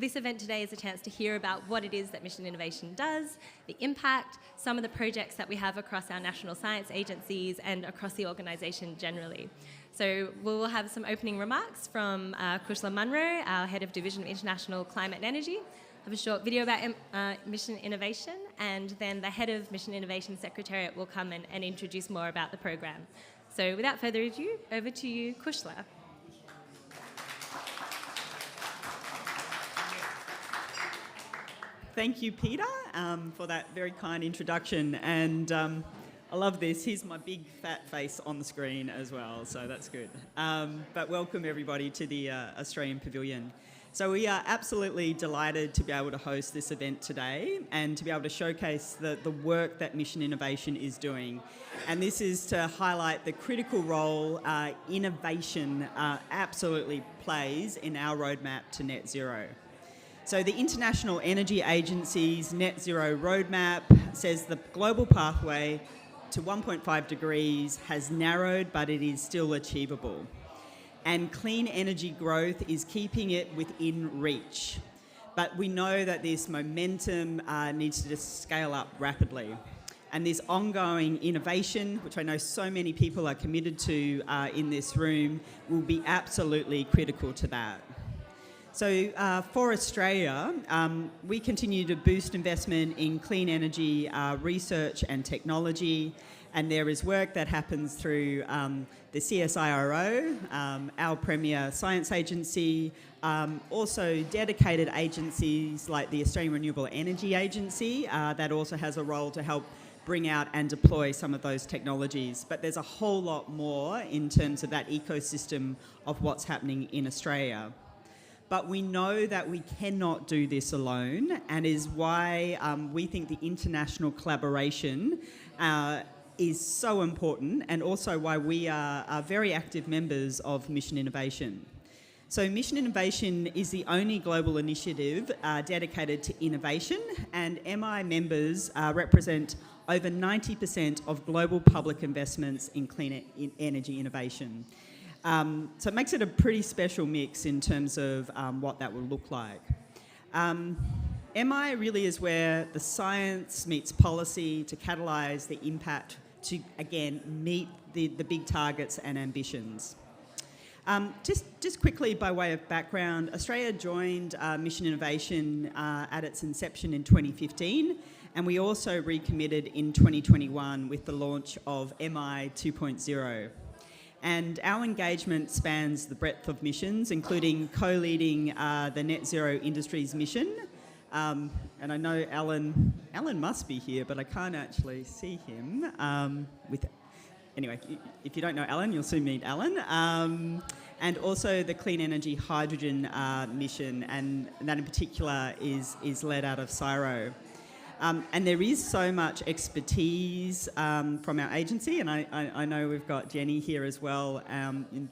This event today is a chance to hear about what it is that Mission Innovation does, the impact, some of the projects that we have across our national science agencies and across the organisation generally. So we'll have some opening remarks from Kushla Munro, our Head of Division of International Climate and Energy, have a short video about Mission Innovation, and then the Head of Mission Innovation Secretariat will come and introduce more about the program. So without further ado, over to you, Kushla. Thank you, Peter, for that very kind introduction. And I love this. Here's my big fat face on the screen as well, so that's good. But welcome, everybody, to the Australian Pavilion. So we are absolutely delighted to be able to host this event today and to be able to showcase the work that Mission Innovation is doing. And this is to highlight the critical role innovation absolutely plays in our roadmap to net zero. So the International Energy Agency's Net Zero Roadmap says the global pathway to 1.5 degrees has narrowed, but it is still achievable. And clean energy growth is keeping it within reach. But we know that this momentum needs to just scale up rapidly. And this ongoing innovation, which I know so many people are committed to in this room, will be absolutely critical to that. So for Australia, we continue to boost investment in clean energy research and technology, and there is work that happens through the CSIRO, our premier science agency, also dedicated agencies like the Australian Renewable Energy Agency that also has a role to help bring out and deploy some of those technologies. But there's a whole lot more in terms of that ecosystem of what's happening in Australia. But we know that we cannot do this alone, and is why we think the international collaboration is so important, and also why we are very active members of Mission Innovation. So Mission Innovation is the only global initiative dedicated to innovation, and MI members represent over 90% of global public investments in clean energy innovation. So it makes it a pretty special mix in terms of what that will look like. MI really is where the science meets policy to catalyse the impact to, again, meet the big targets and ambitions. Just quickly, by way of background, Australia joined Mission Innovation at its inception in 2015, and we also recommitted in 2021 with the launch of MI 2.0. And our engagement spans the breadth of missions, including co-leading the Net Zero Industries mission. And I know Alan must be here, but I can't actually see him. Anyway, if you don't know Alan, you'll soon meet Alan. And also the Clean Energy Hydrogen mission, and that in particular is led out of CSIRO. And there is so much expertise from our agency, and I know we've got Jenny here as well,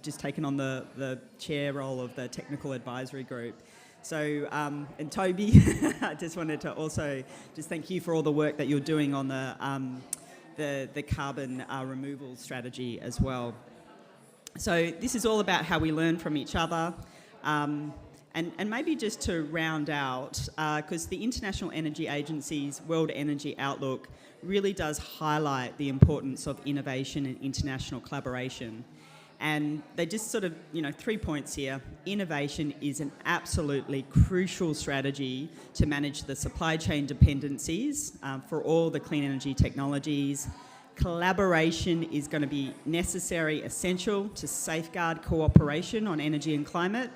just taken on the chair role of the technical advisory group. So, and Toby, I just wanted to also just thank you for all the work that you're doing on the carbon removal strategy as well. So this is all about how we learn from each other. And maybe just to round out, because the International Energy Agency's World Energy Outlook really does highlight the importance of innovation and international collaboration. And they just sort of, 3 points here. Innovation is an absolutely crucial strategy to manage the supply chain dependencies for all the clean energy technologies. Collaboration is going to be necessary, essential to safeguard cooperation on energy and climate,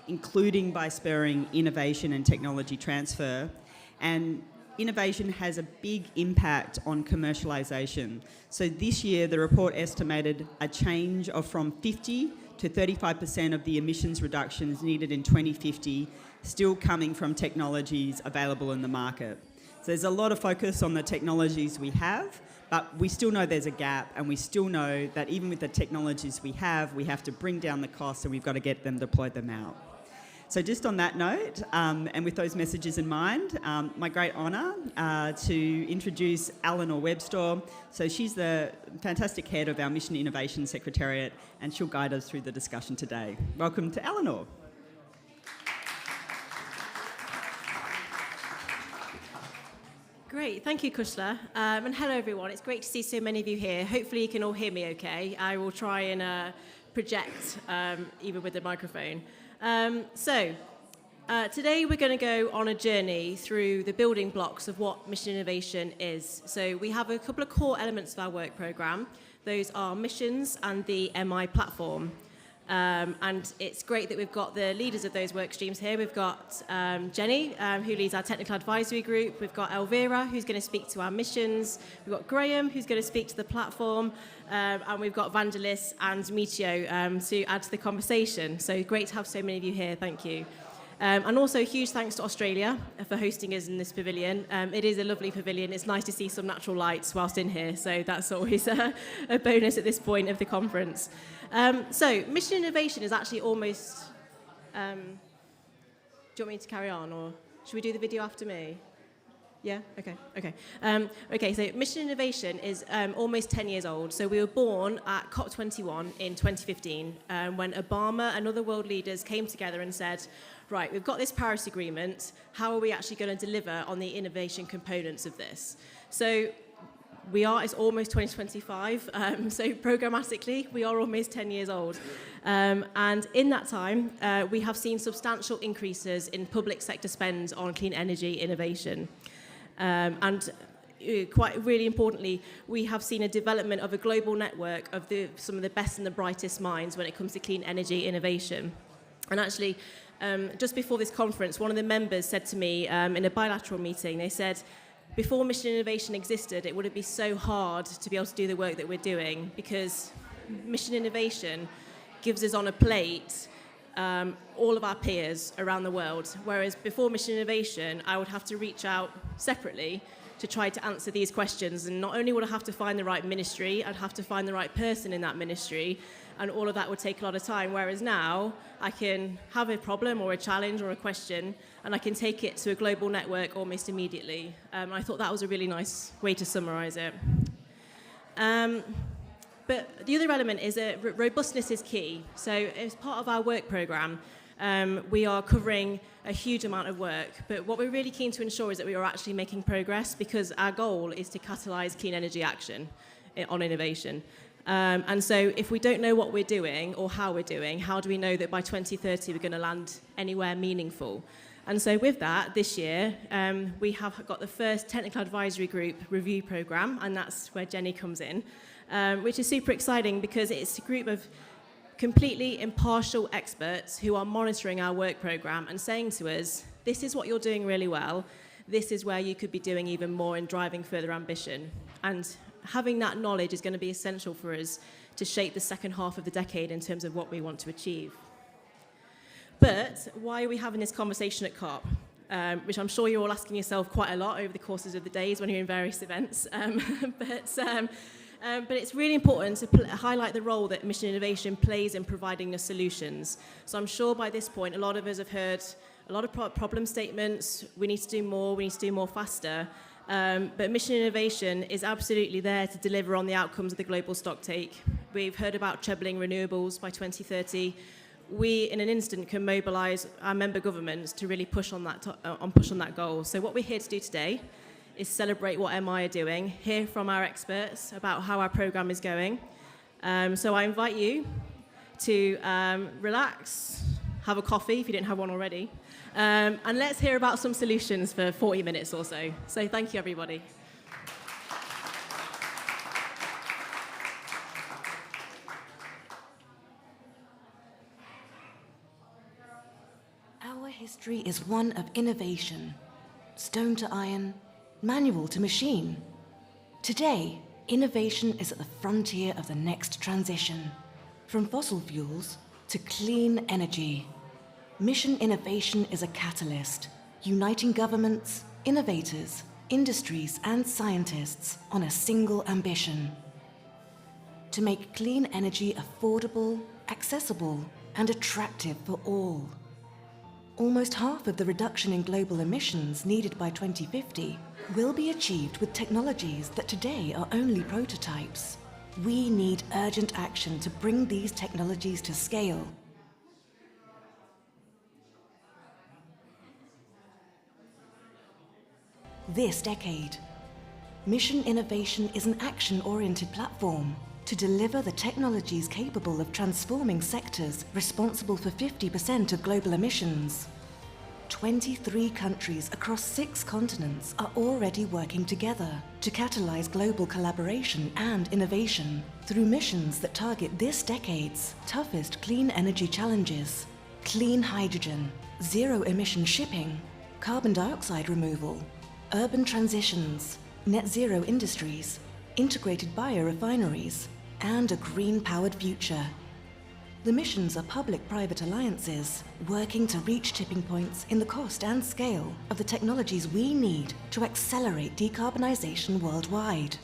including by spurring innovation and technology transfer. And innovation has a big impact on commercialisation. So this year, the report estimated a change of from 50 to 35% of the emissions reductions needed in 2050 still coming from technologies available in the market. So there's a lot of focus on the technologies we have, but we still know there's a gap, and we still know that even with the technologies we have to bring down the costs, and we've got to get them, deploy them out. So just on that note, and with those messages in mind, my great honour to introduce Eleanor Webster. So she's the fantastic head of our Mission Innovation Secretariat, and she'll guide us through the discussion today. Welcome to Eleanor. Great, thank you, Kushla. And hello, everyone. It's great to see so many of you here. Hopefully you can all hear me okay. I will try and project, even with the microphone. Today we're going to go on a journey through the building blocks of what mission innovation is. So we have a couple of core elements of our work programme. Those are missions and the MI platform. And it's great that we've got the leaders of those work streams here. We've got Jenny, who leads our technical advisory group. We've got Elvira, who's going to speak to our missions. We've got Graham, who's going to speak to the platform. And we've got Vangelis and Mitio to add to the conversation. So great to have so many of you here. Thank you. And also a huge thanks to Australia for hosting us in this pavilion. It is a lovely pavilion. It's nice to see some natural lights whilst in here, so that's always a bonus at this point of the conference. So mission innovation is actually almost... do you want me to carry on, or should we do the video after me? Yeah? Okay, so mission innovation is almost 10 years old. So we were born at COP21 in 2015 when Obama and other world leaders came together and said, right, we've got this Paris Agreement. How are we actually going to deliver on the innovation components of this? So it's almost 2025. So programmatically, we are almost 10 years old. And in that time, we have seen substantial increases in public sector spend on clean energy innovation. And quite really importantly, we have seen a development of a global network of some of the best and the brightest minds when it comes to clean energy innovation. And actually, just before this conference, one of the members said to me in a bilateral meeting, they said, before mission innovation existed, it would be so hard to be able to do the work that we're doing because mission innovation gives us on a plate all of our peers around the world, whereas before mission innovation, I would have to reach out separately to try to answer these questions. And not only would I have to find the right ministry, I'd have to find the right person in that ministry, and all of that would take a lot of time, whereas now I can have a problem or a challenge or a question, and I can take it to a global network almost immediately. I thought that was a really nice way to summarise it. But the other element is that robustness is key. So as part of our work programme, we are covering a huge amount of work, but what we're really keen to ensure is that we are actually making progress because our goal is to catalyse clean energy action on innovation. And so if we don't know what we're doing or how we're doing, how do we know that by 2030 we're going to land anywhere meaningful? And so with that, this year, we have got the first technical advisory group review programme, and that's where Jenny comes in, which is super exciting because it's a group of completely impartial experts who are monitoring our work programme and saying to us, this is what you're doing really well, this is where you could be doing even more in driving further ambition. And having that knowledge is going to be essential for us to shape the second half of the decade in terms of what we want to achieve. But why are we having this conversation at COP? Which I'm sure you're all asking yourself quite a lot over the courses of the days when you're in various events. But it's really important to highlight the role that mission innovation plays in providing the solutions. So I'm sure by this point, a lot of us have heard a lot of problem statements. We need to do more faster. But mission innovation is absolutely there to deliver on the outcomes of the global stocktake. We've heard about trebling renewables by 2030. We, in an instant, can mobilise our member governments to really push on that goal. So what we're here to do today is celebrate what MI are doing, hear from our experts about how our programme is going. So I invite you to relax, have a coffee if you didn't have one already, and let's hear about some solutions for 40 minutes or so. So thank you, everybody. Our history is one of innovation, stone to iron, manual to machine. Today, innovation is at the frontier of the next transition, from fossil fuels to clean energy. Mission innovation is a catalyst, uniting governments, innovators, industries, and scientists on a single ambition: to make clean energy affordable, accessible, and attractive for all. Almost half of the reduction in global emissions needed by 2050 will be achieved with technologies that today are only prototypes. We need urgent action to bring these technologies to scale. this decade. Mission Innovation is an action-oriented platform to deliver the technologies capable of transforming sectors responsible for 50% of global emissions. 23 countries across 6 continents are already working together to catalyze global collaboration and innovation through missions that target this decade's toughest clean energy challenges: clean hydrogen, zero-emission shipping, carbon dioxide removal, urban transitions, net zero industries, integrated biorefineries, and a green-powered future. The missions are public-private alliances working to reach tipping points in the cost and scale of the technologies we need to accelerate decarbonisation worldwide.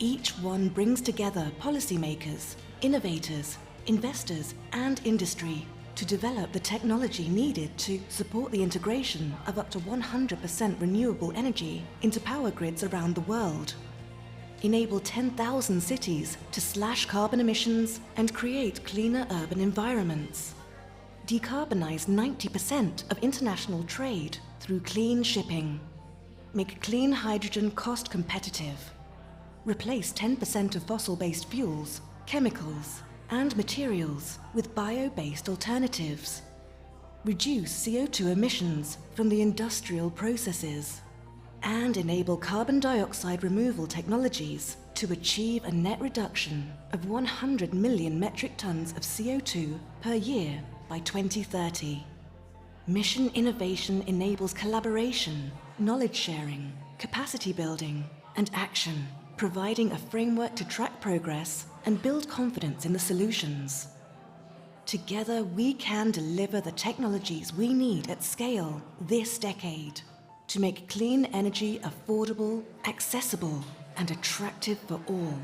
Each one brings together policymakers, innovators, investors, and industry to develop the technology needed to support the integration of up to 100% renewable energy into power grids around the world, enable 10,000 cities to slash carbon emissions and create cleaner urban environments, decarbonize 90% of international trade through clean shipping, make clean hydrogen cost competitive, replace 10% of fossil-based fuels, chemicals, and materials with bio-based alternatives, reduce CO2 emissions from the industrial processes, and enable carbon dioxide removal technologies to achieve a net reduction of 100 million metric tons of CO2 per year by 2030. Mission Innovation enables collaboration, knowledge sharing, capacity building, and action, providing a framework to track progress and build confidence in the solutions. Together, we can deliver the technologies we need at scale this decade to make clean energy affordable, accessible, and attractive for all.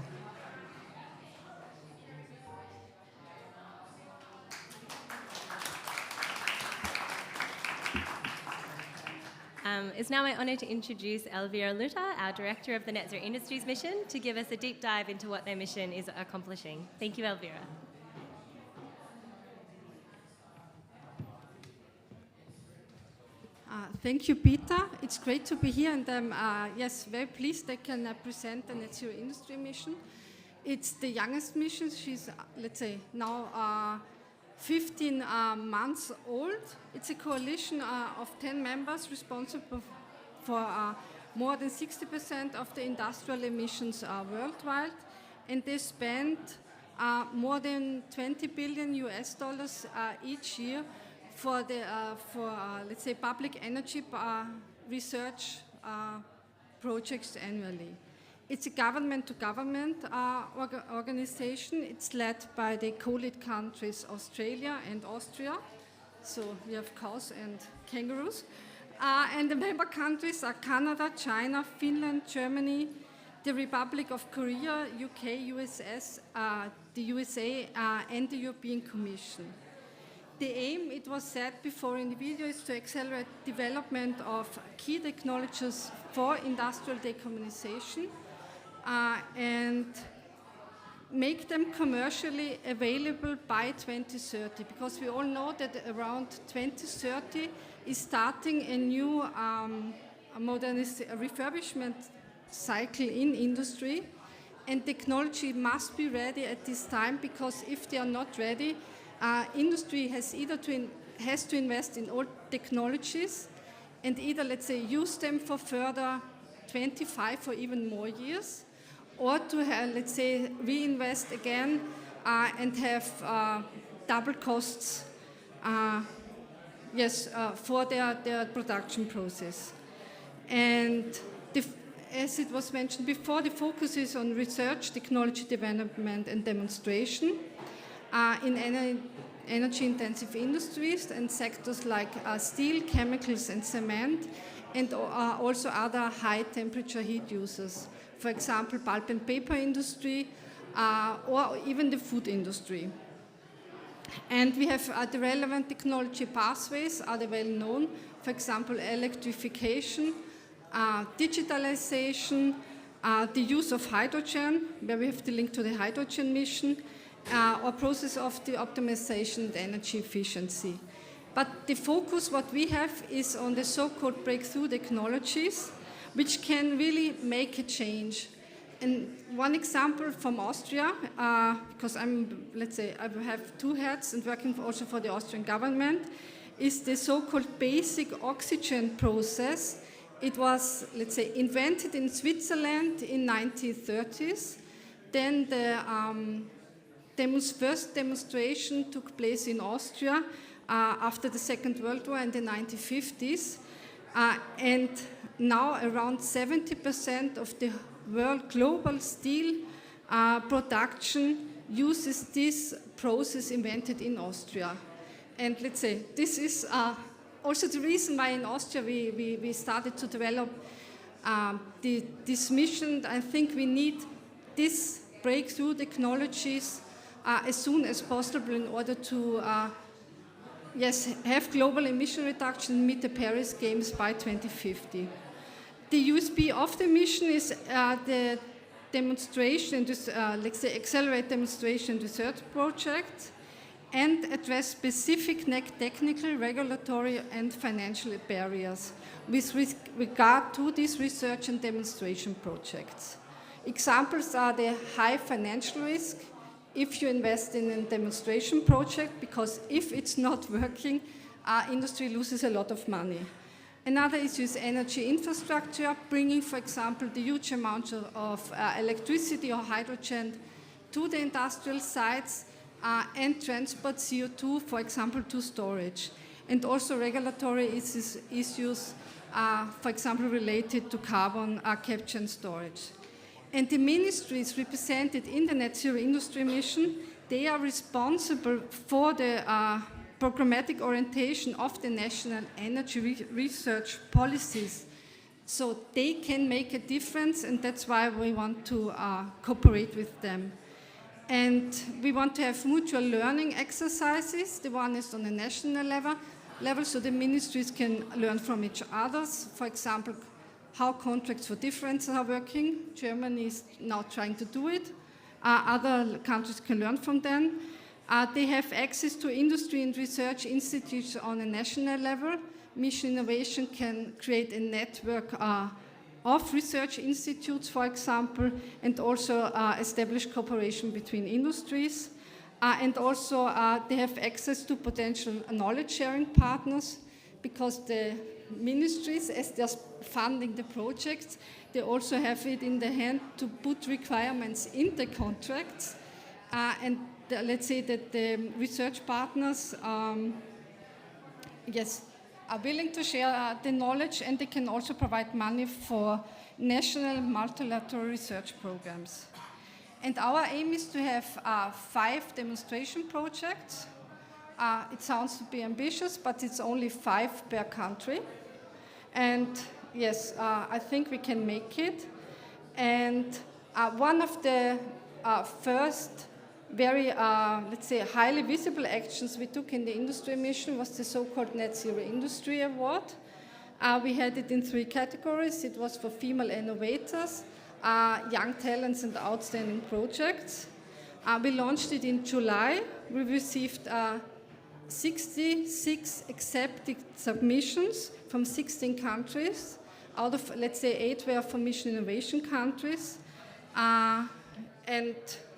It's now my honour to introduce Elvira Lutta, our Director of the Net Zero Industries Mission, to give us a deep dive into what their mission is accomplishing. Thank you, Elvira. Thank you, Peter. It's great to be here, and I'm very pleased I can present the Net Zero Industry Mission. It's the youngest mission. She's, let's say, now 15 months old. It's a coalition of 10 members responsible for more than 60% of the industrial emissions worldwide, and they spend more than $20 billion each year for the let's say public energy research projects annually. It's a government-to-government organization. It's led by the co-lead countries Australia and Austria. So we have cows and kangaroos. And the member countries are Canada, China, Finland, Germany, the Republic of Korea, UK, the USA, and the European Commission. The aim, it was said before in the video, is to accelerate development of key technologies for industrial decarbonization and make them commercially available by 2030, because we all know that around 2030 is starting a new refurbishment cycle in industry, and technology must be ready at this time, because if they are not ready, industry has to invest in old technologies and either, let's say, use them for further 25 or even more years, or to, let's say, reinvest again and have double costs for their production process. And as it was mentioned before, the focus is on research, technology development and demonstration in energy-intensive industries and sectors like steel, chemicals and cement, and also other high-temperature heat users. For example, pulp and paper industry, or even the food industry. And we have the relevant technology pathways are well known. For example, electrification, digitalization, the use of hydrogen, where we have the link to the hydrogen mission, or process of the optimization and energy efficiency. But the focus, what we have, is on the so-called breakthrough technologies, which can really make a change. And one example from Austria, because I have two hats and working also for the Austrian government, is the so-called basic oxygen process. It was, let's say, invented in Switzerland in 1930s. Then the first demonstration took place in Austria after the Second World War in the 1950s. And now around 70% of the world global steel production uses this process invented in Austria. And let's say, this is also the reason why in Austria we started to develop this mission. I think we need this breakthrough technologies as soon as possible in order to have global emission reduction and meet the Paris Games by 2050. The USP of the mission is the demonstration, let's say accelerate demonstration research projects and address specific technical, regulatory and financial barriers with regard to these research and demonstration projects. Examples are the high financial risk if you invest in a demonstration project, because if it's not working, industry loses a lot of money. Another issue is energy infrastructure, bringing, for example, the huge amount of electricity or hydrogen to the industrial sites and transport CO2, for example, to storage. And also regulatory issues, for example, related to carbon capture and storage. And the ministries represented in the Net Zero Industry Mission, they are responsible for the programmatic orientation of the national energy research policies. So they can make a difference, and that's why we want to cooperate with them. And we want to have mutual learning exercises. The one is on a national level, so the ministries can learn from each other. For example, how contracts for difference are working. Germany is now trying to do it. Other countries can learn from them. They have access to industry and research institutes on a national level. Mission Innovation can create a network of research institutes, for example, and also establish cooperation between industries. And also they have access to potential knowledge-sharing partners, because the ministries, as they're funding the projects, they also have it in the hand to put requirements in the contracts. And let's say that the research partners are willing to share the knowledge, and they can also provide money for national multilateral research programs. And our aim is to have 5 demonstration projects. It sounds to be ambitious, but it's only 5 per country. And yes, I think we can make it. And one of the first very, let's say, highly visible actions we took in the industry mission was the so-called Net Zero Industry Award. We had it in 3 categories. It was for female innovators, young talents and outstanding projects. We launched it in July. We received 66 accepted submissions from 16 countries. Out of, let's say, 8 were from Mission Innovation countries. And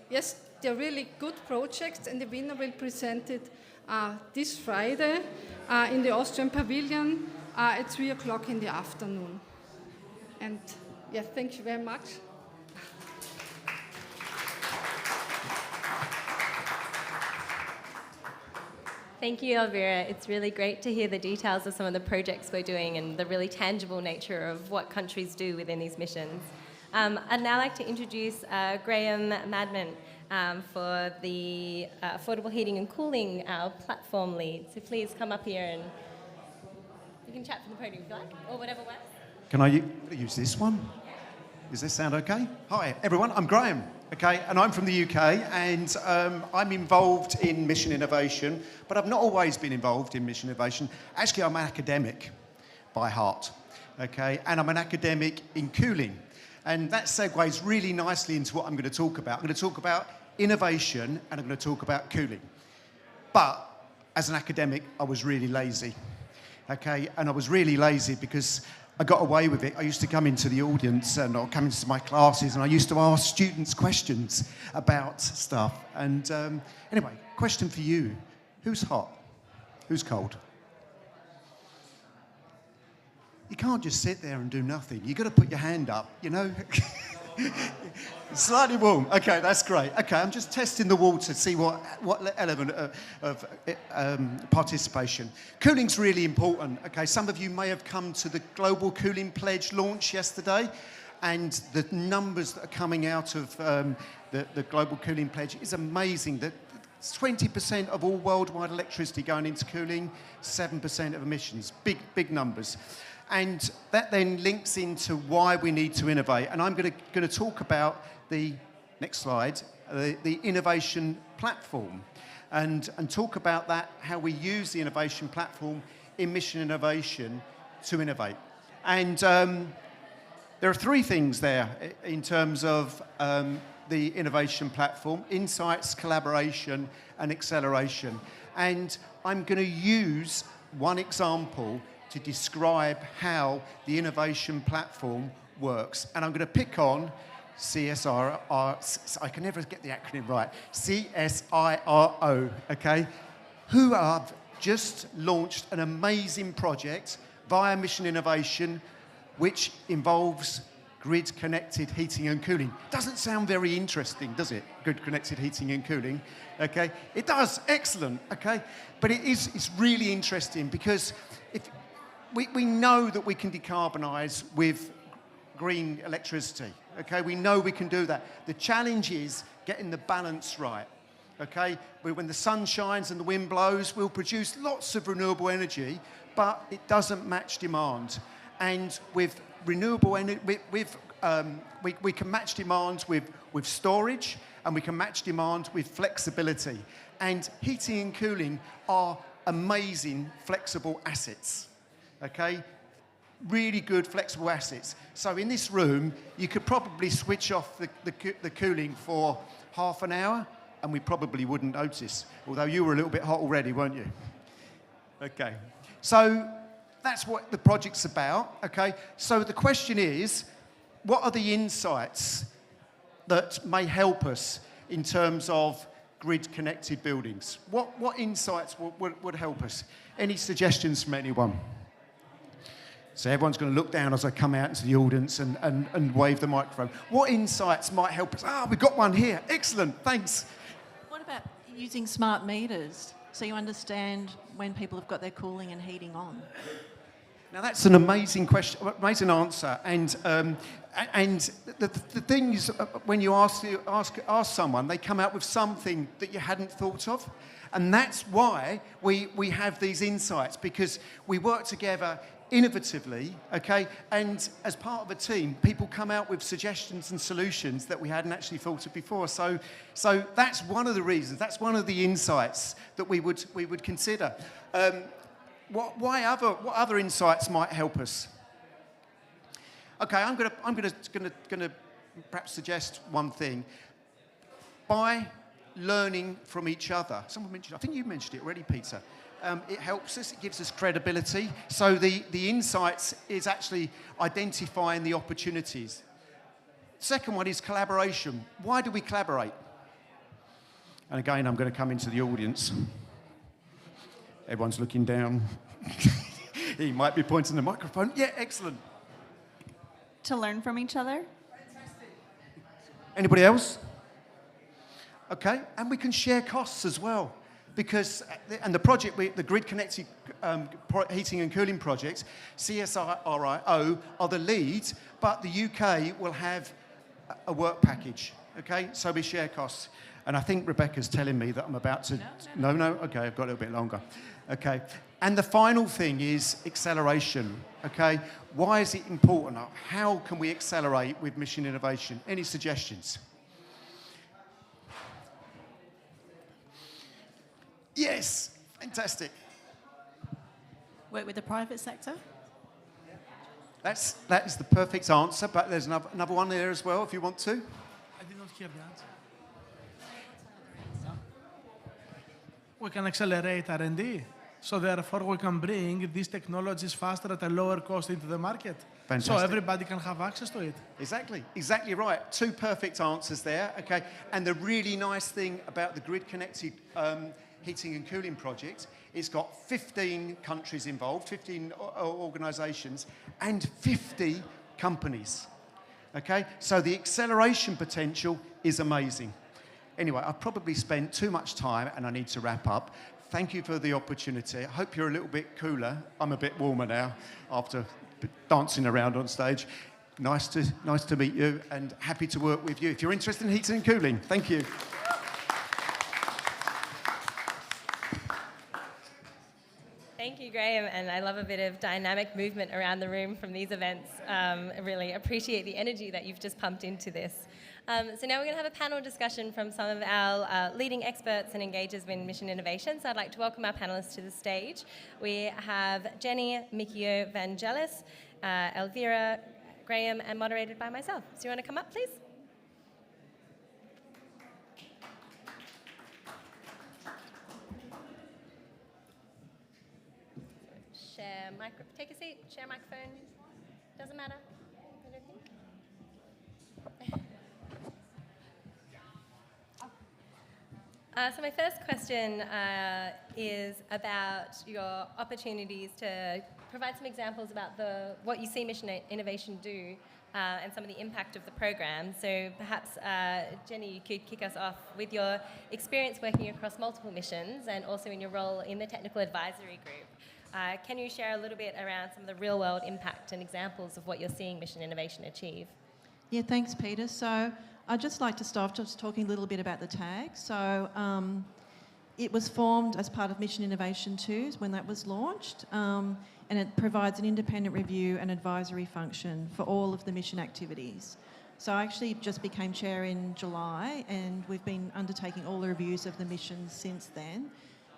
yes, they're really good projects, and the winner will present it this Friday in the Austrian Pavilion at 3 o'clock in the afternoon. And yeah, thank you very much. Thank you, Elvira. It's really great to hear the details of some of the projects we're doing and the really tangible nature of what countries do within these missions. I'd now like to introduce Graham Madman for the Affordable Heating and Cooling, our platform lead. So please come up here and you can chat from the podium if you like, or whatever works. Can I use this one? Does this sound okay? Hi, everyone. I'm Graham, okay, and I'm from the UK, and I'm involved in mission innovation, but I've not always been involved in mission innovation. Actually, I'm an academic by heart, okay, and I'm an academic in cooling. And that segues really nicely into what I'm going to talk about. I'm going to talk about innovation, and I'm going to talk about cooling. But as an academic, I was really lazy, okay, and I was really lazy because I got away with it. I used to come into the audience and or come into my classes and I used to ask students questions about stuff. And anyway, question for you. Who's hot? Who's cold? You can't just sit there and do nothing. You've got to put your hand up, you know? Slightly warm. Okay, that's great. Okay, I'm just testing the water to see what element of participation. Cooling's really important. Okay, some of you may have come to the Global Cooling Pledge launch yesterday, and the numbers that are coming out of the Global Cooling Pledge is amazing. That 20% of all worldwide electricity going into cooling, 7% of emissions. Big numbers. And that then links into why we need to innovate. And I'm going to talk about the next slide, the innovation platform, and talk about that, how we use the innovation platform in mission innovation to innovate. And there are three things there in terms of the innovation platform: insights, collaboration, and acceleration. And I'm going to use one example to describe how the innovation platform works. And I'm going to pick on CSIRO, I can never get the acronym right, CSIRO, okay, who have just launched an amazing project via Mission Innovation, which involves grid-connected heating and cooling. Doesn't sound very interesting, does it? Grid-connected heating and cooling, okay? It does, excellent, okay? But it's really interesting because if we know that we can decarbonise with green electricity, okay? We know we can do that. The challenge is getting the balance right, okay? When the sun shines and the wind blows, we'll produce lots of renewable energy, but it doesn't match demand. And with renewable energy, we can match demand with storage, and we can match demand with flexibility. And heating and cooling are amazing flexible assets. Okay, really good flexible assets. So in this room, you could probably switch off the cooling for half an hour, and we probably wouldn't notice. Although you were a little bit hot already, weren't you? Okay, so that's what the project's about. Okay, so the question is, what are the insights that may help us in terms of grid-connected buildings? What insights would help us? Any suggestions from anyone? So everyone's going to look down as I come out into the audience and wave the microphone. What insights might help us? We've got one here. Excellent, thanks. What about using smart meters so you understand when people have got their cooling and heating on? Now that's an amazing question, amazing answer. And the thing is, when you ask someone, they come out with something that you hadn't thought of. And that's why we have these insights, because we work together innovatively, okay? And as part of a team, people come out with suggestions and solutions that we hadn't actually thought of before. So that's one of the reasons, that's one of the insights that we would consider. What other insights might help us? Okay, I'm gonna perhaps suggest one thing. By learning from each other, someone mentioned, I think you mentioned it already, Peter. It helps us, it gives us credibility. So the insights is actually identifying the opportunities. Second one is collaboration. Why do we collaborate? And again, I'm going to come into the audience. Everyone's looking down. He might be pointing the microphone. Yeah, excellent. To learn from each other. Anybody else? Okay, and we can share costs as well. Because, and the project, the grid-connected heating and cooling project, CSIRO, are the lead, but the UK will have a work package, okay? So we share costs. And I think Rebecca's telling me that I'm about to... No? Okay, I've got a little bit longer. Okay, and the final thing is acceleration, okay? Why is it important? How can we accelerate with mission innovation? Any suggestions? Yes, fantastic. Work with the private sector? That is the perfect answer, but there's another one there as well if you want to. I did not hear the answer. We can accelerate R&D. So therefore, we can bring these technologies faster at a lower cost into the market. Fantastic. So everybody can have access to it. Exactly right. Two perfect answers there, okay? And the really nice thing about the grid-connected heating and cooling project, it's got 15 countries involved, 15 organisations, and 50 companies, okay? So the acceleration potential is amazing. Anyway, I've probably spent too much time and I need to wrap up. Thank you for the opportunity. I hope you're a little bit cooler. I'm a bit warmer now after dancing around on stage. Nice to meet you and happy to work with you. If you're interested in heating and cooling, thank you. Thank you, Graham, and I love a bit of dynamic movement around the room from these events. I really appreciate the energy that you've just pumped into this. So now we're going to have a panel discussion from some of our leading experts and engagers in mission innovation. So I'd like to welcome our panelists to the stage. We have Jenny, Mikio, Vangelis, Elvira, Graham, and moderated by myself. So you want to come up, please? Take a seat, share microphone. Doesn't matter, I don't think. So my first question is about your opportunities to provide some examples about what you see Mission Innovation do and some of the impact of the program. So perhaps, Jenny, you could kick us off with your experience working across multiple missions and also in your role in the technical advisory group. Can you share a little bit around some of the real-world impact and examples of what you're seeing Mission Innovation achieve? Yeah, thanks, Peter. So I'd just like to start just talking a little bit about the tag. So it was formed as part of Mission Innovation 2 when that was launched, and it provides an independent review and advisory function for all of the mission activities. So I actually just became chair in July, and we've been undertaking all the reviews of the missions since then.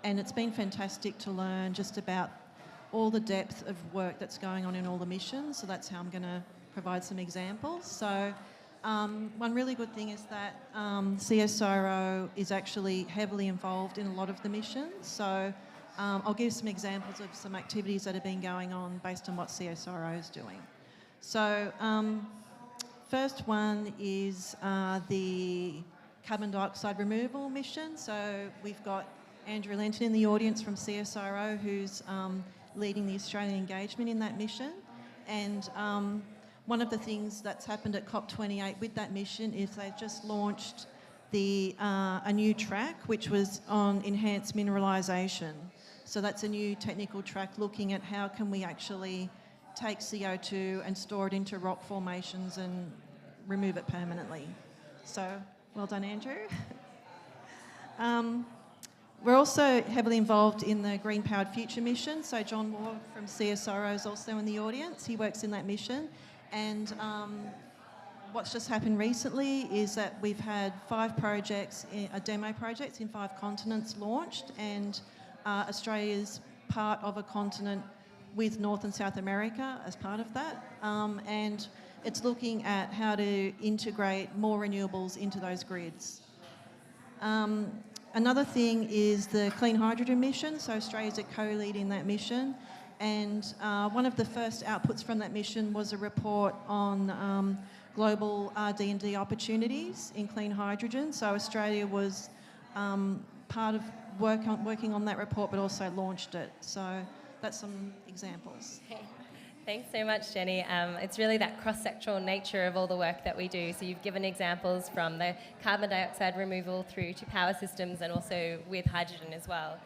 And it's been fantastic to learn just about all the depth of work that's going on in all the missions. So that's how I'm going to provide some examples. So one really good thing is that CSIRO is actually heavily involved in a lot of the missions. So I'll give some examples of some activities that have been going on based on what CSIRO is doing. So first one is the carbon dioxide removal mission. So we've got Andrew Lenton in the audience from CSIRO, who's leading the Australian engagement in that mission. And one of the things that's happened at COP28 with that mission is they've just launched a new track, which was on enhanced mineralisation. So that's a new technical track looking at how can we actually take CO2 and store it into rock formations and remove it permanently. So well done, Andrew. We're also heavily involved in the Green Powered Future mission. So John Moore from CSIRO is also in the audience. He works in that mission. And what's just happened recently is that we've had 5 projects, demo projects in 5 continents launched, and Australia's part of a continent with North and South America as part of that. And it's looking at how to integrate more renewables into those grids. Another thing is the clean hydrogen mission. So Australia's a co-lead in that mission. And one of the first outputs from that mission was a report on global R&D opportunities in clean hydrogen. So Australia was part of working on that report, but also launched it. So that's some examples. Thanks so much, Jenny. It's really that cross-sectoral nature of all the work that we do. So you've given examples from the carbon dioxide removal through to power systems and also with hydrogen as well.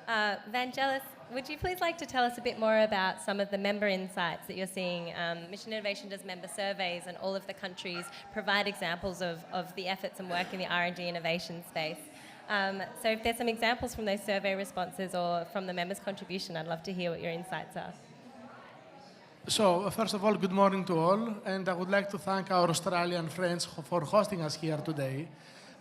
Vangelis, would you please like to tell us a bit more about some of the member insights that you're seeing? Mission Innovation does member surveys, and all of the countries provide examples of the efforts and work in the R&D innovation space. So if there's some examples from those survey responses or from the members' contribution, I'd love to hear what your insights are. So, first of all, good morning to all, and I would like to thank our Australian friends for hosting us here today.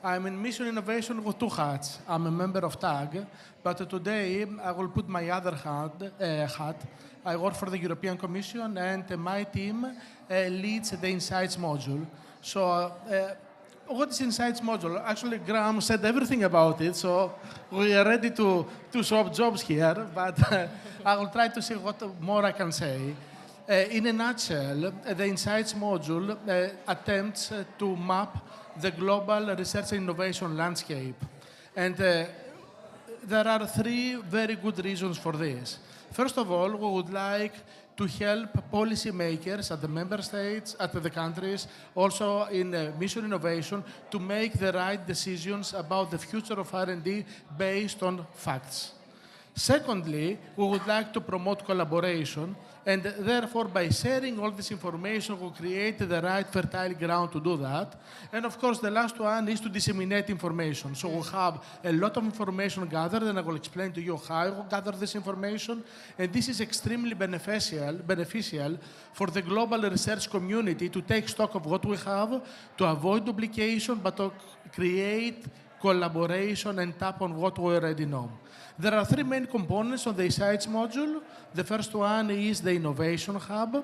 I'm in Mission Innovation with 2 hats. I'm a member of TAG, but today I will put my other hat. I work for the European Commission, and my team leads the Insights module. So what is Insights module? Actually, Graham said everything about it, so we are ready to swap jobs here, but I will try to see what more I can say. In a nutshell, the Insights module attempts to map the global research and innovation landscape. And there are three very good reasons for this. First of all, we would like to help policymakers at the member states, at the countries, also in mission innovation, to make the right decisions about the future of R&D based on facts. Secondly, we would like to promote collaboration, and therefore, by sharing all this information, we create the right fertile ground to do that. And of course, the last one is to disseminate information. So we have a lot of information gathered, and I will explain to you how we gather this information. And this is extremely beneficial for the global research community to take stock of what we have, to avoid duplication, but to create collaboration and tap on what we already know. There are three main components of the Insights module. The first one is the Innovation Hub,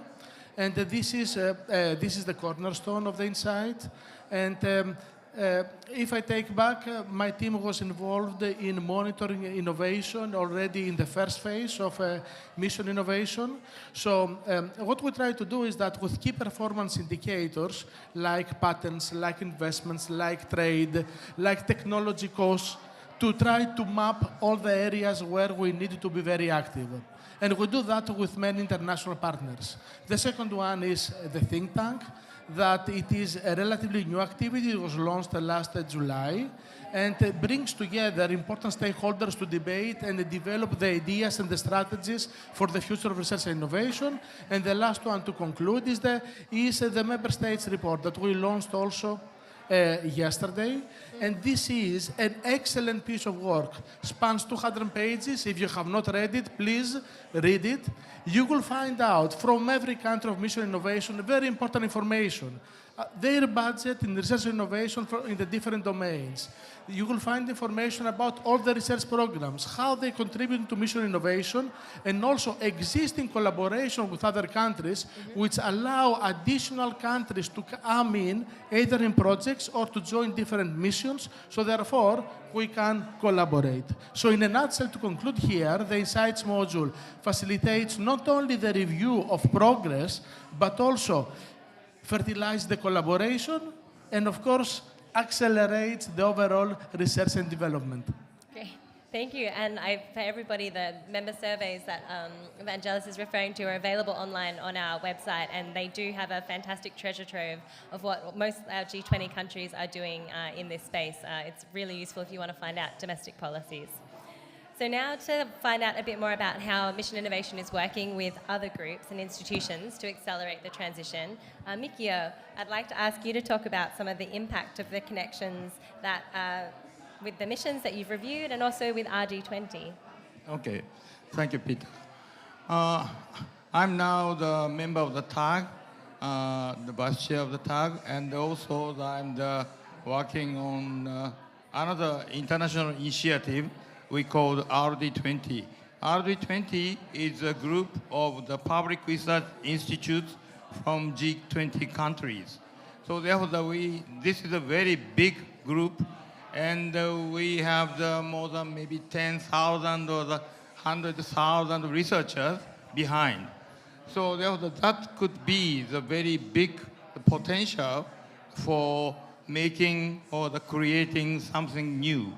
and this is the cornerstone of the Insight. And if I take back, my team was involved in monitoring innovation already in the first phase of mission innovation. So what we try to do is that with key performance indicators like patents, like investments, like trade, like technology costs, to try to map all the areas where we need to be very active. And we do that with many international partners. The second one is the think tank, that it is a relatively new activity. It was launched last July, and it brings together important stakeholders to debate and develop the ideas and the strategies for the future of research and innovation. And the last one to conclude is the Member States report that we launched also yesterday, and this is an excellent piece of work. Spans 200 pages. If you have not read it, please read it. You will find out from every country of mission innovation very important information. Their budget in research and innovation in the different domains. You will find information about all the research programs, how they contribute to mission innovation, and also existing collaboration with other countries, which allow additional countries to come in, either in projects or to join different missions, so therefore we can collaborate. So in a nutshell, to conclude here, the Insights module facilitates not only the review of progress, but also fertilize the collaboration, and of course, accelerates the overall research and development. Great, thank you. And for everybody, the member surveys that Evangelos is referring to are available online on our website, and they do have a fantastic treasure trove of what most G20 countries are doing in this space. It's really useful if you want to find out domestic policies. So now to find out a bit more about how Mission Innovation is working with other groups and institutions to accelerate the transition, Mikio, I'd like to ask you to talk about some of the impact of the connections that with the missions that you've reviewed and also with RG20. Okay, thank you, Peter. I'm now the member of the TAG, the vice chair of the TAG, and also I'm working on another international initiative we call RD20. RD20 is a group of the public research institutes from G20 countries. So therefore, this is a very big group, and we have more than maybe 10,000 or 100,000 researchers behind. So therefore, that could be the very big potential for making or creating something new.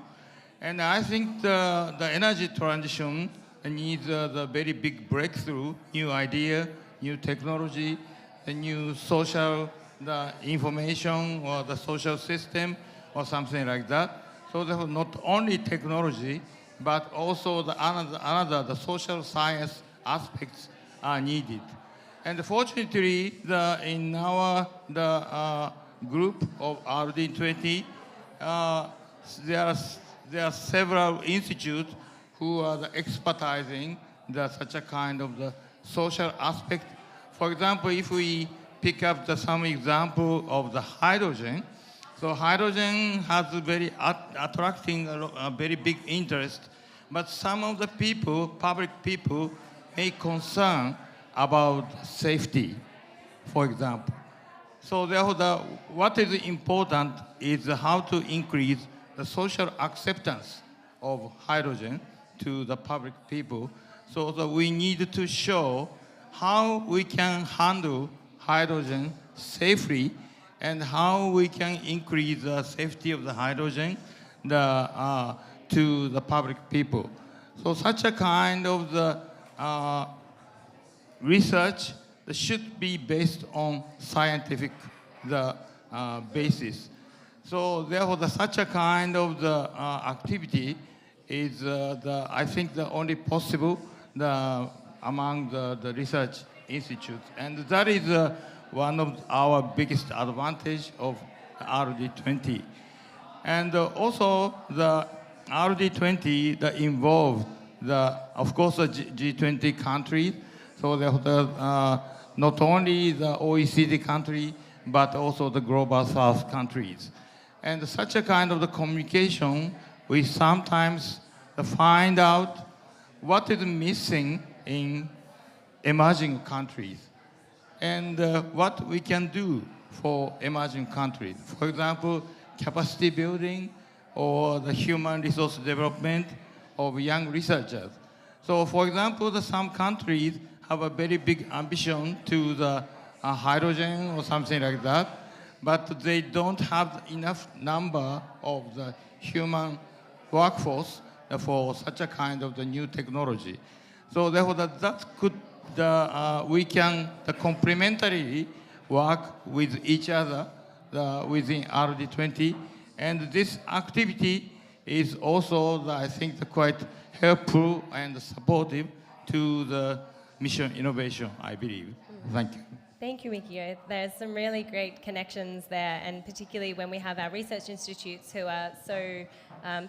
And I think the energy transition needs the very big breakthrough, new idea, new technology, a new social information or the social system or something like that. So therefore, not only technology, but also the social science aspects are needed. And fortunately, in our group of RD20, there are several institutes who are expertising such a kind of the social aspect. For example, if we pick up some example of the hydrogen, so hydrogen has attracting a very big interest, but some of the people, public people, may concern about safety, for example. So therefore, what is important is how to increase the social acceptance of hydrogen to the public people. So that we need to show how we can handle hydrogen safely and how we can increase the safety of the hydrogen to the public people. So such a kind of the research should be based on scientific basis. So therefore, such a kind of the activity is I think the only possible among the research institutes, and that is one of our biggest advantage of RD20. And also the RD20 that involved of course the G20 countries, so not only the OECD country, but also the Global South countries. And such a kind of the communication, we sometimes find out what is missing in emerging countries and what we can do for emerging countries. For example, capacity building or the human resource development of young researchers. So for example, some countries have a very big ambition to the hydrogen or something like that, but they don't have enough number of the human workforce for such a kind of the new technology. So therefore, that could we can complementarily work with each other within RD20, and this activity is also, I think, quite helpful and supportive to the mission innovation, I believe. Thank you. Thank you, Mikio. There's some really great connections there, and particularly when we have our research institutes who are so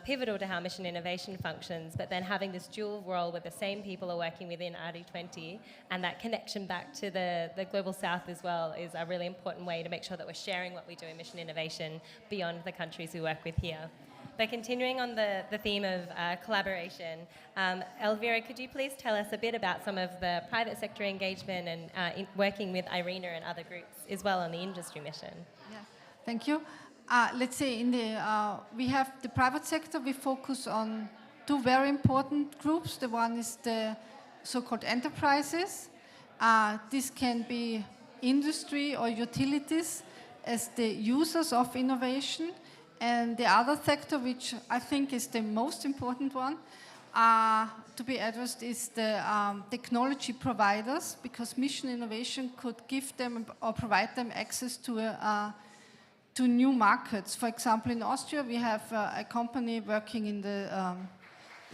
pivotal to how mission innovation functions, but then having this dual role where the same people are working within RD20, and that connection back to the Global South as well is a really important way to make sure that we're sharing what we do in mission innovation beyond the countries we work with here. But continuing on the theme of collaboration, Elvira, could you please tell us a bit about some of the private sector engagement and working with IRENA and other groups as well on the industry mission? Yeah, thank you. Let's say we have the private sector, we focus on two very important groups. The one is the so-called enterprises. This can be industry or utilities as the users of innovation. And the other sector, which I think is the most important one to be addressed, is the technology providers, because mission innovation could give them or provide them access to new markets. For example, in Austria, we have a company working in the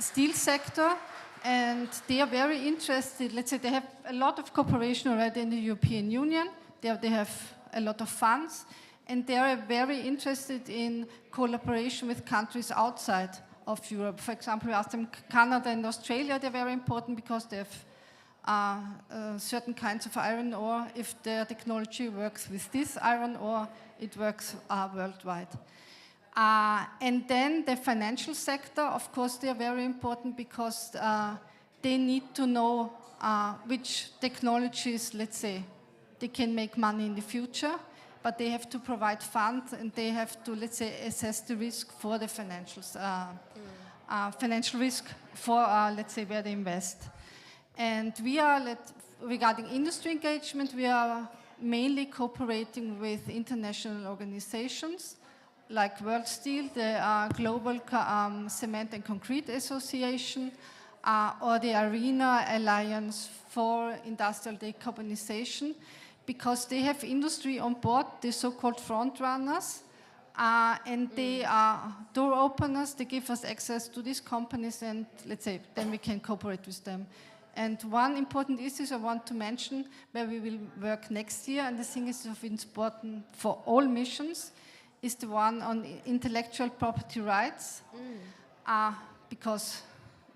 steel sector, and they are very interested. Let's say they have a lot of cooperation already in the European Union. They have a lot of funds. And they are very interested in collaboration with countries outside of Europe. For example, we asked them Canada and Australia. They're very important because they have certain kinds of iron ore. If their technology works with this iron ore, it works worldwide. And then the financial sector, of course, they are very important because they need to know which technologies, let's say, they can make money in the future. But they have to provide funds, and they have to, let's say, assess the risk for the financial risk for, let's say, where they invest. And we are, regarding industry engagement, we are mainly cooperating with international organizations like World Steel, the Global Cement and Concrete Association, or the IRENA Alliance for Industrial Decarbonization, because they have industry on board, the so-called front runners, and they are door openers. They give us access to these companies, and let's say then we can cooperate with them. And one important issue I want to mention, where we will work next year, and I think is of importance for all missions, is the one on intellectual property rights, because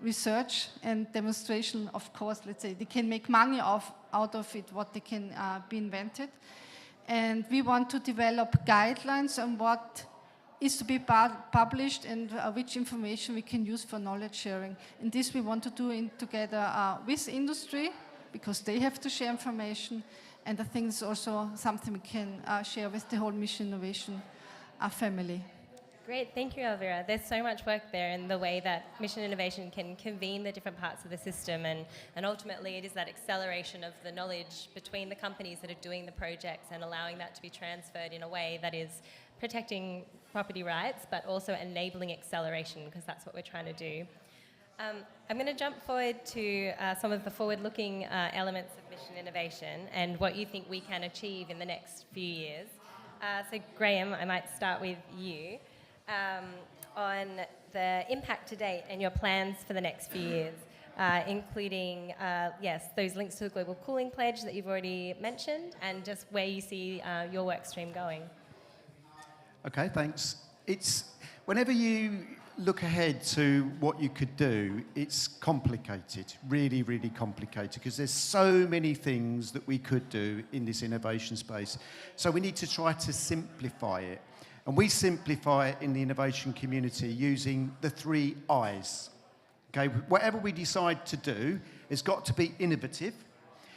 research and demonstration, of course, let's say, they can make money out of it, what they can be invented. And we want to develop guidelines on what is to be published and which information we can use for knowledge sharing. And this we want to do together with industry, because they have to share information, And I think it's also something we can share with the whole Mission Innovation family. Great, thank you, Elvira. There's so much work there in the way that Mission Innovation can convene the different parts of the system, and ultimately it is that acceleration of the knowledge between the companies that are doing the projects and allowing that to be transferred in a way that is protecting property rights but also enabling acceleration, because that's what we're trying to do. I'm going to jump forward to some of the forward-looking elements of Mission Innovation and what you think we can achieve in the next few years. So Graham, I might start with you. On the impact to date and your plans for the next few years, including, yes, those links to the Global Cooling Pledge that you've already mentioned, and just where you see your work stream going. Okay, thanks. Whenever you look ahead to what you could do, it's complicated, really, really complicated, because there's so many things that we could do in this innovation space. So we need to try to simplify it. And we simplify it in the innovation community using the 3 I's. Okay, whatever we decide to do, it's got to be innovative,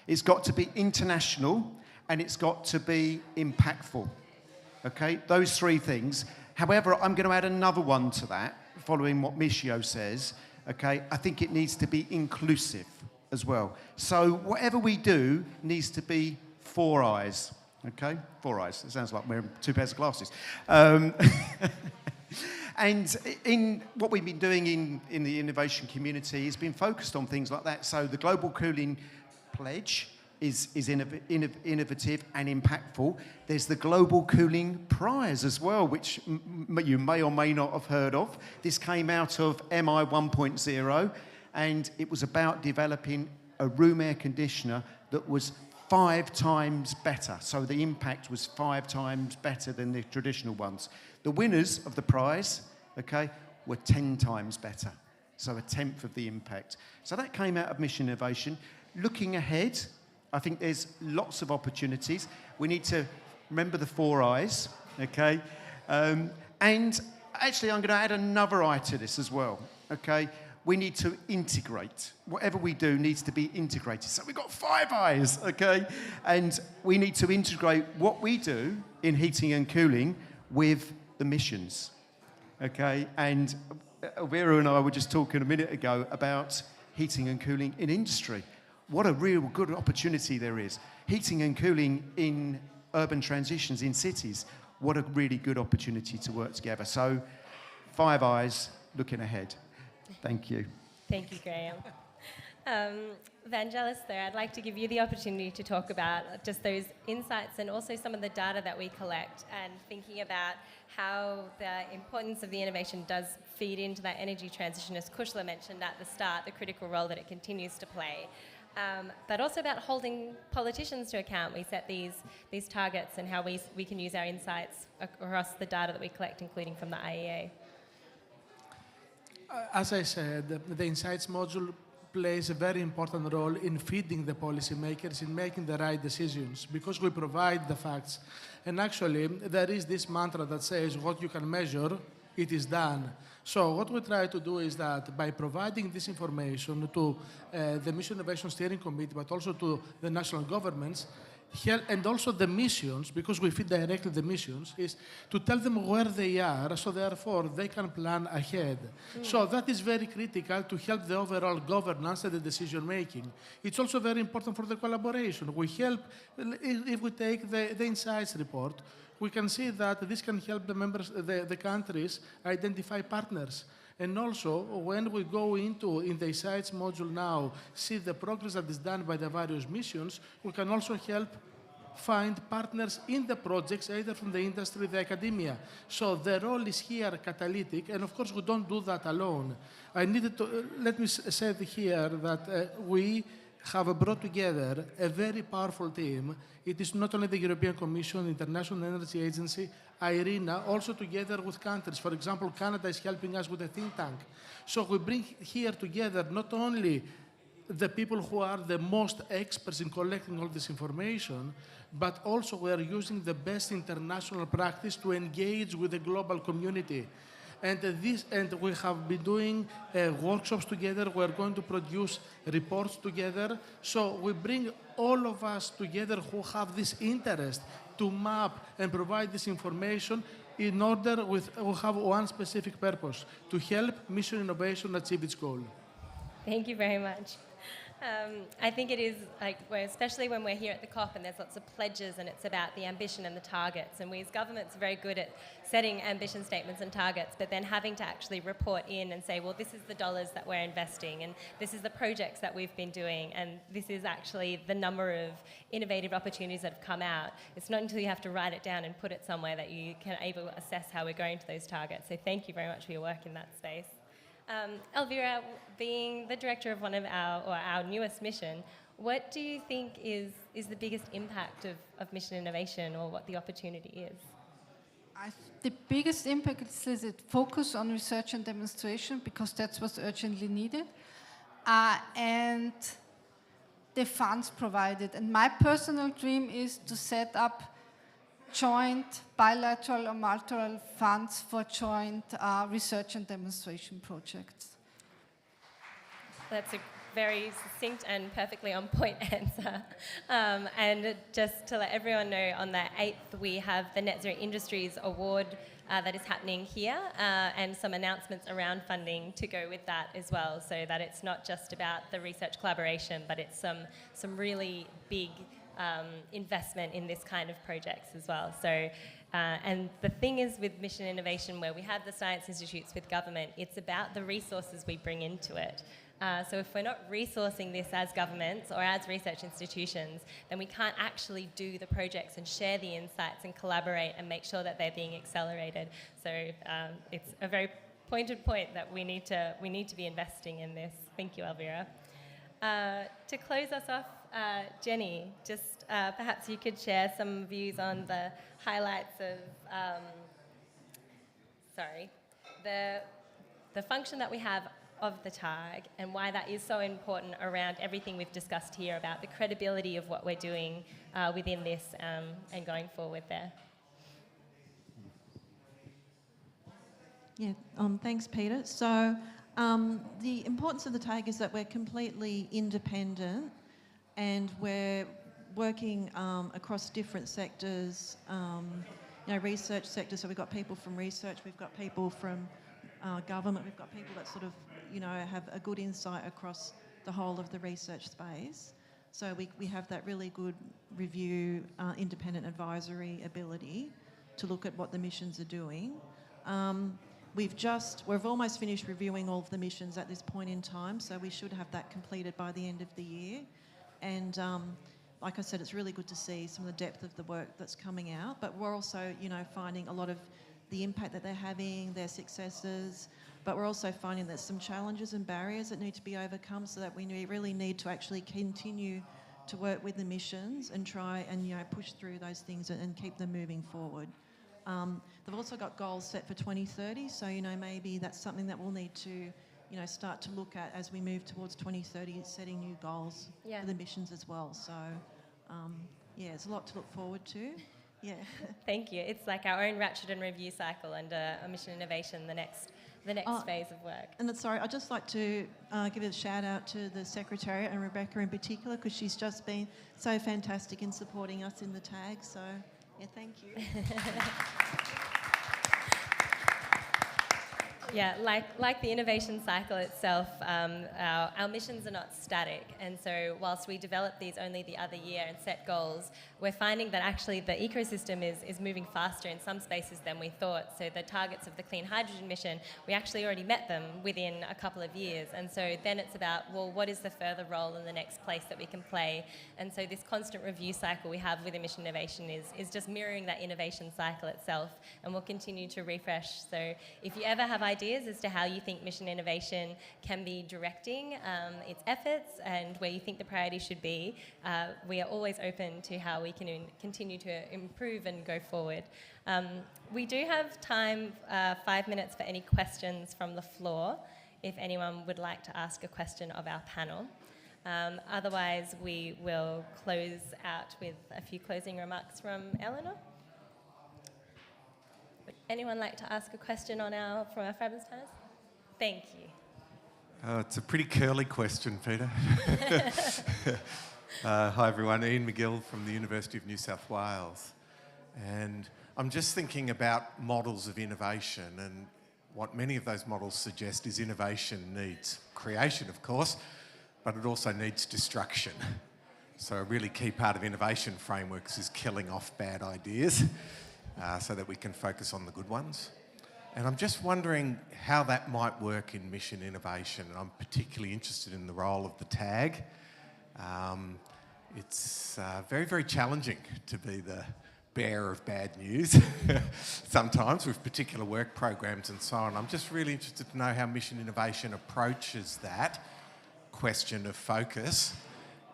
it's got to be international, and it's got to be impactful. Okay, those 3 things. However, I'm going to add another one to that, following what Michio says. Okay, I think it needs to be inclusive as well. So whatever we do needs to be 4 I's. Okay, 4 I's. It sounds like wearing 2 pairs of glasses. And in what we've been doing in the innovation community has been focused on things like that. So the Global Cooling Pledge is innovative and impactful. There's the Global Cooling Prize as well, which you may or may not have heard of. This came out of MI 1.0, and it was about developing a room air conditioner that was 5 times better. So the impact was 5 times better than the traditional ones. The winners of the prize, okay, were 10 times better. So 1/10 of the impact. So that came out of Mission Innovation. Looking ahead, I think there's lots of opportunities. We need to remember the 4 I's, okay? And actually, I'm going to add another I to this as well, okay? We need to integrate. Whatever we do needs to be integrated. So we've got 5 I's, okay? And we need to integrate what we do in heating and cooling with the missions, okay? And Vera and I were just talking a minute ago about heating and cooling in industry. What a real good opportunity there is. Heating and cooling in urban transitions in cities. What a really good opportunity to work together. So 5 I's looking ahead. Thank you. Thank you, Graham. Vangelis, there, I'd like to give you the opportunity to talk about just those insights and also some of the data that we collect, and thinking about how the importance of the innovation does feed into that energy transition, as Kushla mentioned at the start, the critical role that it continues to play. But also about holding politicians to account. We set these targets and how we can use our insights across the data that we collect, including from the IEA. As I said, the Insights module plays a very important role in feeding the policymakers in making the right decisions, because we provide the facts. And actually, there is this mantra that says, what you can measure, it is done. So what we try to do is that by providing this information to the Mission Innovation Steering Committee, but also to the national governments, and also the missions, because we feed directly the missions, is to tell them where they are, so therefore they can plan ahead. So that is very critical to help the overall governance and the decision making. It's also very important for the collaboration. We help, if we take the Insights report, we can see that this can help the countries identify partners. And also, when we go in the Insights module now, see the progress that is done by the various missions, we can also help find partners in the projects, either from the industry, the academia. So the role is here catalytic, and of course we don't do that alone. I needed to, let me say here that we have brought together a very powerful team. It is not only the European Commission, International Energy Agency, IRENA, also together with countries. For example, Canada is helping us with a think tank. So we bring here together not only the people who are the most experts in collecting all this information, but also we are using the best international practice to engage with the global community. And we have been doing workshops together. We're going to produce reports together. So we bring all of us together who have this interest to map and provide this information in order we have one specific purpose, to help Mission Innovation achieve its goal. Thank you very much. I think it is, especially when we're here at the COP and there's lots of pledges and it's about the ambition and the targets, and we as governments are very good at setting ambition statements and targets, but then having to actually report in and say, well, this is the dollars that we're investing, and this is the projects that we've been doing, and this is actually the number of innovative opportunities that have come out. It's not until you have to write it down and put it somewhere that you can able to assess how we're going to those targets. So thank you very much for your work in that space. Elvira, being the director of one of our newest mission, what do you think is the biggest impact of Mission Innovation, or what the opportunity is? The biggest impact is it focus on research and demonstration, because that's what's urgently needed, and the funds provided. And my personal dream is to set up joint bilateral or multilateral funds for joint research and demonstration projects. That's a very succinct and perfectly on point answer. And just to let everyone know, on the 8th we have the Net Zero Industries Award that is happening here, and some announcements around funding to go with that as well, so that it's not just about the research collaboration, but it's some really big investment in this kind of projects as well. So, and the thing is with Mission Innovation, where we have the science institutes with government, it's about the resources we bring into it. So if we're not resourcing this as governments or as research institutions, then we can't actually do the projects and share the insights and collaborate and make sure that they're being accelerated. So it's a very pointed point that we need to be investing in this. Thank you, Elvira. To close us off, Jenny, just perhaps you could share some views on the highlights of, the function that we have of the TAG, and why that is so important around everything we've discussed here about the credibility of what we're doing within this and going forward there. Yeah, thanks, Peter. So the importance of the TAG is that we're completely independent, and we're working across different sectors, research sectors. So we've got people from research, we've got people from government, we've got people that sort of, have a good insight across the whole of the research space. So we have that really good review, independent advisory ability to look at what the missions are doing. We've almost finished reviewing all of the missions at this point in time, so we should have that completed by the end of the year. And like I said, it's really good to see some of the depth of the work that's coming out, but we're also, finding a lot of the impact that they're having, their successes, but we're also finding there's some challenges and barriers that need to be overcome, so that we really need to actually continue to work with the missions and try and, push through those things and keep them moving forward. They've also got goals set for 2030, so, maybe that's something that we'll need to, start to look at as we move towards 2030, setting new goals for the missions as well. So, there's a lot to look forward to. Yeah. Thank you. It's like our own ratchet and review cycle under Mission Innovation, the next phase of work. And I'd just like to give a shout out to the Secretariat and Rebecca in particular, because she's just been so fantastic in supporting us in the TAG. So, thank you. Yeah, like the innovation cycle itself, our missions are not static, and so whilst we developed these only the other year and set goals, we're finding that actually the ecosystem is moving faster in some spaces than we thought. So the targets of the clean hydrogen mission, we actually already met them within a couple of years, and so then it's about, well, what is the further role in the next place that we can play? And so this constant review cycle we have with Mission Innovation is just mirroring that innovation cycle itself, and we'll continue to refresh. So if you ever have ideas as to how you think Mission Innovation can be directing its efforts and where you think the priority should be, we are always open to how we can continue to improve and go forward. We do have time, 5 minutes, for any questions from the floor, if anyone would like to ask a question of our panel. Otherwise, we will close out with a few closing remarks from Eleanor. anyone like to ask a question from our fabulous panelists? Thank you. It's a pretty curly question, Peter. Hi everyone, Ian McGill from the University of New South Wales. And I'm just thinking about models of innovation, and what many of those models suggest is innovation needs creation, of course, but it also needs destruction. So a really key part of innovation frameworks is killing off bad ideas so that we can focus on the good ones. And I'm just wondering how that might work in mission innovation. And I'm particularly interested in the role of the tag. It's very, very challenging to be the bearer of bad news sometimes with particular work programs and so on. I'm just really interested to know how mission innovation approaches that question of focus.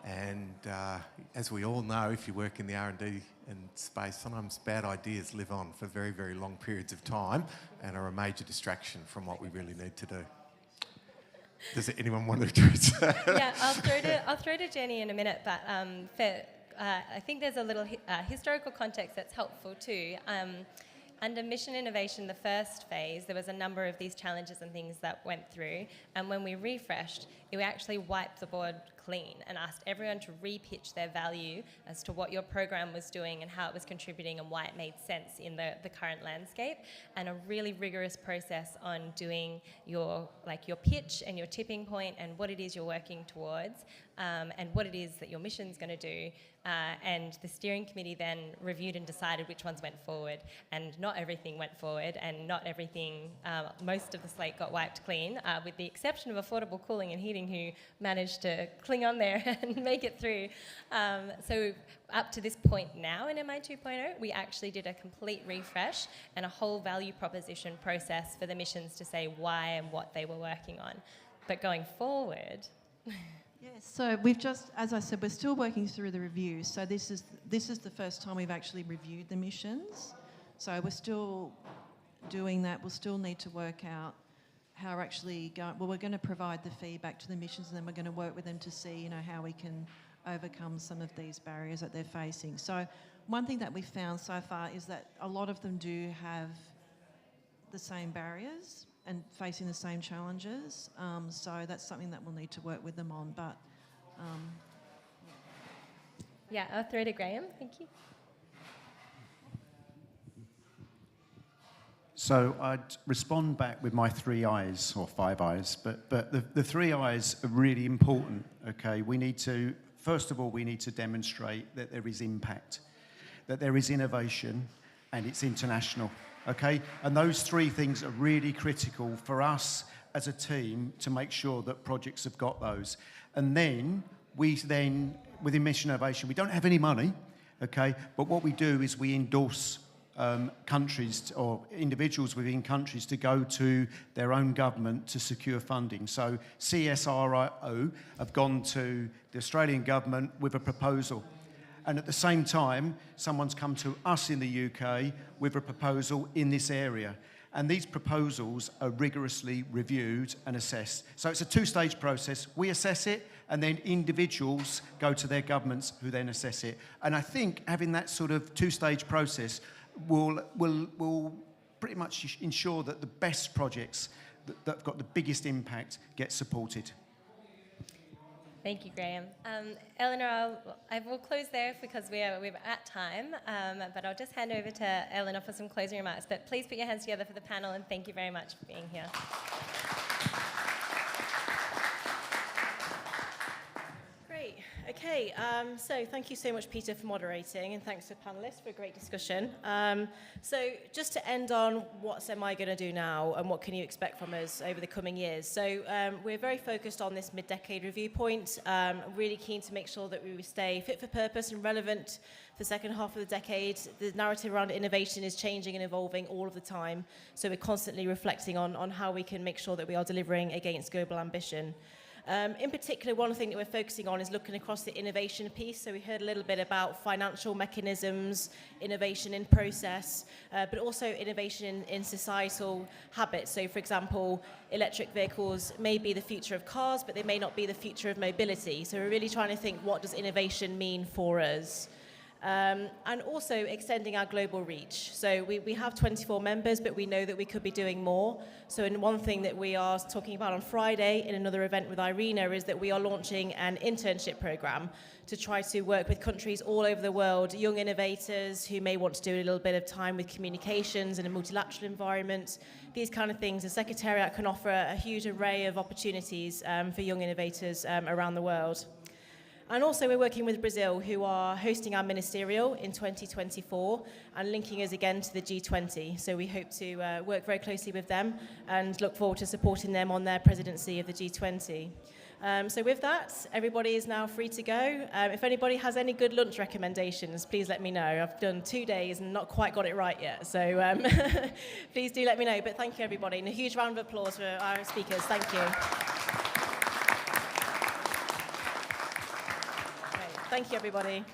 And as we all know, if you work in the R&D and space, sometimes bad ideas live on for very, very long periods of time and are a major distraction from what we really need to do. Does anyone want to address that? Yeah, I'll throw to Jenny in a minute, but I think there's a little historical context that's helpful too. Under Mission Innovation, the first phase, there was a number of these challenges and things that went through, and when we refreshed, we actually wiped the board clean and asked everyone to re-pitch their value as to what your program was doing and how it was contributing and why it made sense in the current landscape, and a really rigorous process on doing your pitch and your tipping point and what it is you're working towards, and what it is that your mission's going to do. And the steering committee then reviewed and decided which ones went forward, and not everything went forward, and not everything, most of the slate got wiped clean, with the exception of affordable cooling and heating, who managed to cling on there and make it through. So up to this point now in MI 2.0, we actually did a complete refresh and a whole value proposition process for the missions to say why and what they were working on. But going forward... Yes, so we've just, as I said, we're still working through the review. So this is the first time we've actually reviewed the missions. So we're still doing that. We'll still need to work out how we're actually going. Well, we're going to provide the feedback to the missions, and then we're going to work with them to see, how we can overcome some of these barriers that they're facing. So one thing that we've found so far is that a lot of them do have the same barriers and facing the same challenges. So that's something that we'll need to work with them on. But yeah, I'll throw to Graham. Thank you. So I'd respond back with my 3 I's, or 5 I's, but the 3 I's are really important, okay? First of all, we need to demonstrate that there is impact, that there is innovation, and it's international. Okay, and those 3 things are really critical for us as a team to make sure that projects have got those. And then within Mission Innovation, we don't have any money, okay, but what we do is we endorse countries or individuals within countries to go to their own government to secure funding. So CSIRO have gone to the Australian government with a proposal. And at the same time, someone's come to us in the UK with a proposal in this area. And these proposals are rigorously reviewed and assessed. So it's a 2-stage process. We assess it, and then individuals go to their governments who then assess it. And I think having that sort of 2-stage process will pretty much ensure that the best projects that have got the biggest impact get supported. Thank you, Graham. Eleanor, I will close there because we're at time, but I'll just hand over to Eleanor for some closing remarks. But please put your hands together for the panel, and thank you very much for being here. Great. Okay, so thank you so much, Peter, for moderating, and thanks to the panellists for a great discussion. So just to end on what's MI going to do now and what can you expect from us over the coming years. So we're very focused on this mid-decade review point, really keen to make sure that we stay fit for purpose and relevant for the second half of the decade. The narrative around innovation is changing and evolving all of the time, so we're constantly reflecting on how we can make sure that we are delivering against global ambition. In particular, one thing that we're focusing on is looking across the innovation piece. So we heard a little bit about financial mechanisms, innovation in process, but also innovation in societal habits. So, for example, electric vehicles may be the future of cars, but they may not be the future of mobility. So we're really trying to think, what does innovation mean for us? and also extending our global reach. So we have 24 members, but we know that we could be doing more. So one thing that we are talking about on Friday in another event with Irina is that we are launching an internship program to try to work with countries all over the world, young innovators who may want to do a little bit of time with communications in a multilateral environment, these kind of things. The Secretariat can offer a huge array of opportunities for young innovators around the world. And also we're working with Brazil, who are hosting our ministerial in 2024 and linking us again to the G20. So we hope to work very closely with them and look forward to supporting them on their presidency of the G20. So with that, everybody is now free to go. If anybody has any good lunch recommendations, please let me know. I've done 2 days and not quite got it right yet. So please do let me know. But thank you, everybody. And a huge round of applause for our speakers. Thank you. Thank you, everybody.